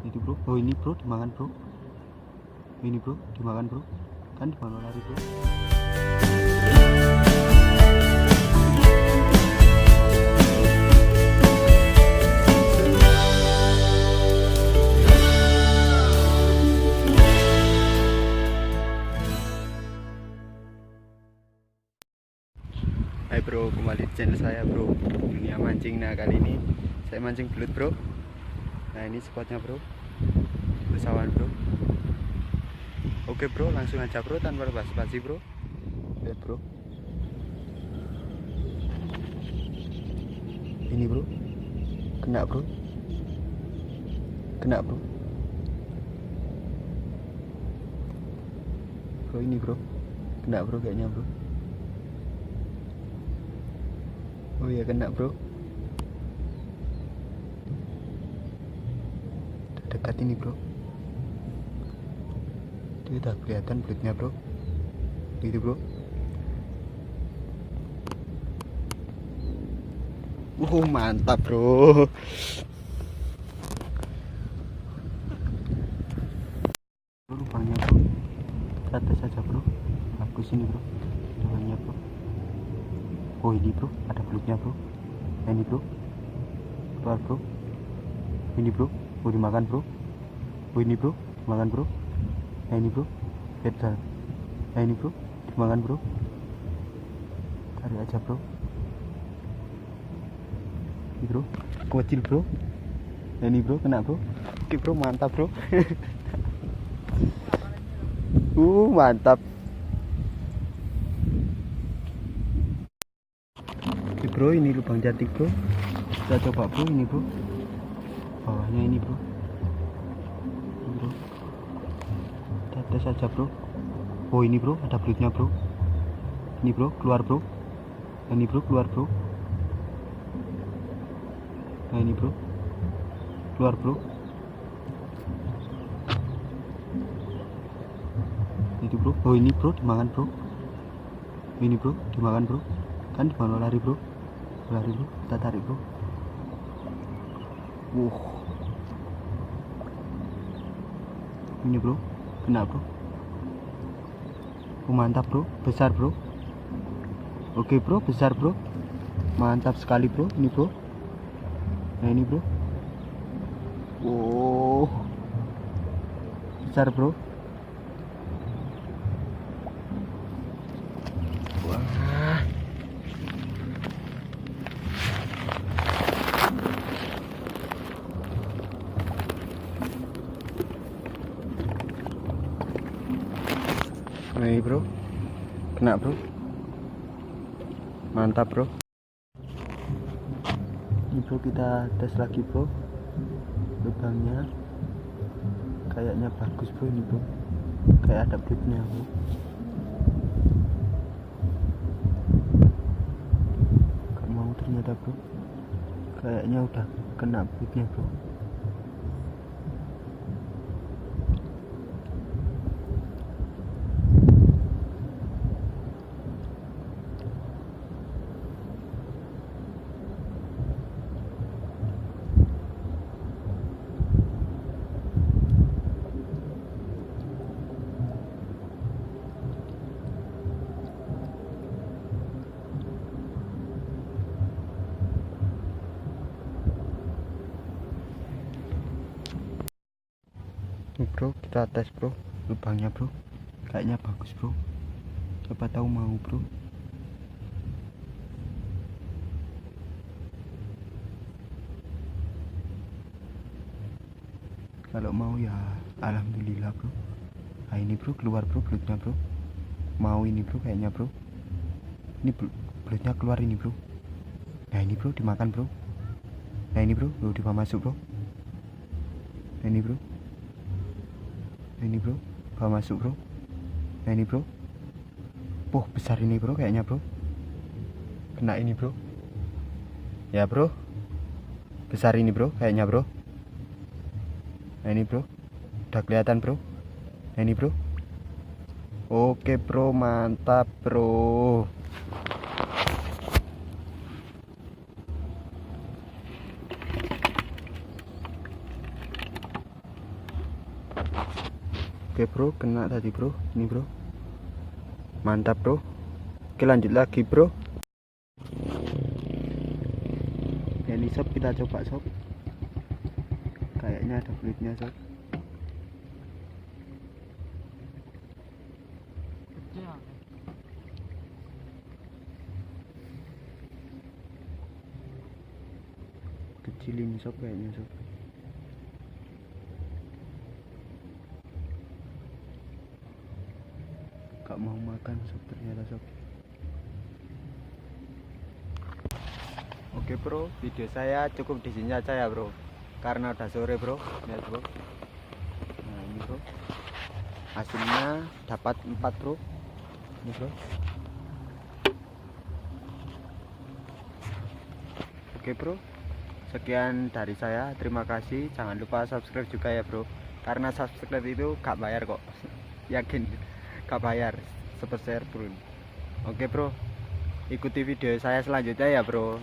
Itu bro, oh ini bro dimakan bro, ini bro dimakan bro, kan dimakan lari bro. Hai bro, kembali di channel saya bro, dunia mancing. Nah kali ini saya mancing belut bro. Nah ini spotnya bro, bersawan bro. Oke bro, langsung aja bro tanpa basa-basi bro. Lihat bro, ini bro, kena bro, kena bro. Bro ini bro, kena bro kayaknya bro. Oh iya kena bro, dekat ini bro, dia udah kelihatan belutnya bro, gitu bro. Mantap bro. Lubangnya bro, ke atas saja bro, bagus ini bro, lubangnya bro. Oh ini bro, ada belutnya bro. Nah, ini bro, keluar bro. Ini bro, mau dimakan bro. Oh ini bro, dimakan bro. Nah ini bro, lihat. Nah ini bro, dimakan bro. Tarik aja bro. Ini bro, kecil bro. Nah ini bro, kena bro. Oke bro, mantap bro. Mantap. Bro, ini lubang cantik bro, kita coba bro. Ini bro, bawahnya ini bro, ini bro, kita tes aja bro. Oh ini bro, ada belutnya bro. Ini bro, keluar bro. Ini bro, keluar bro. Nah ini bro, keluar bro. Itu bro, oh ini bro dimakan bro. Ini bro dimakan bro, kan dimakan lari bro. Lari bro, kita tarik bro. Ini bro, kena bro. Mantap bro, besar bro. Oke bro, besar bro, mantap sekali bro. Ini bro, nah ini bro. Besar bro. Nah ini bro, kena bro, mantap bro. Ini bro, kita tes lagi bro, lubangnya kayaknya bagus bro. Ini bro, kayak ada belutnya bro. Gak mau ternyata bro, kayaknya udah kena belutnya bro. Ini bro, kita tes bro, lubangnya bro, kayaknya bagus bro. Siapa tahu mau bro. Kalau mau ya alhamdulillah bro. Nah ini bro, keluar bro belutnya bro. Mau ini bro kayaknya bro. Ini belutnya keluar ini bro. Nah ini bro, dimakan bro. Nah ini bro, udah masuk bro. Nah ini bro, nah ini bro, bawa masuk bro. Nah ini bro, besar ini bro kayaknya bro. Kena ini bro. Ya bro, besar ini bro kayaknya bro. Nah ini bro, udah kelihatan bro. Nah ini bro. Oke bro, mantap bro. Oke bro, kena tadi bro. Ini bro, mantap bro. Oke lanjut lagi bro. Ya ini sob, kita coba sob. Kayaknya ada kulitnya sob. Kecil ini sob kayaknya sob. Gak mau makan sob ternyata sob. Oke bro, video saya cukup di sini aja ya bro, karena udah sore bro. Lihat bro, nah ini bro, hasilnya dapat 4 bro. Ini bro. Oke bro, sekian dari saya, terima kasih. Jangan lupa subscribe juga ya bro, karena subscribe itu gak bayar kok. Yakin gak bayar, sepershare bro. Oke bro, ikuti video saya selanjutnya ya bro.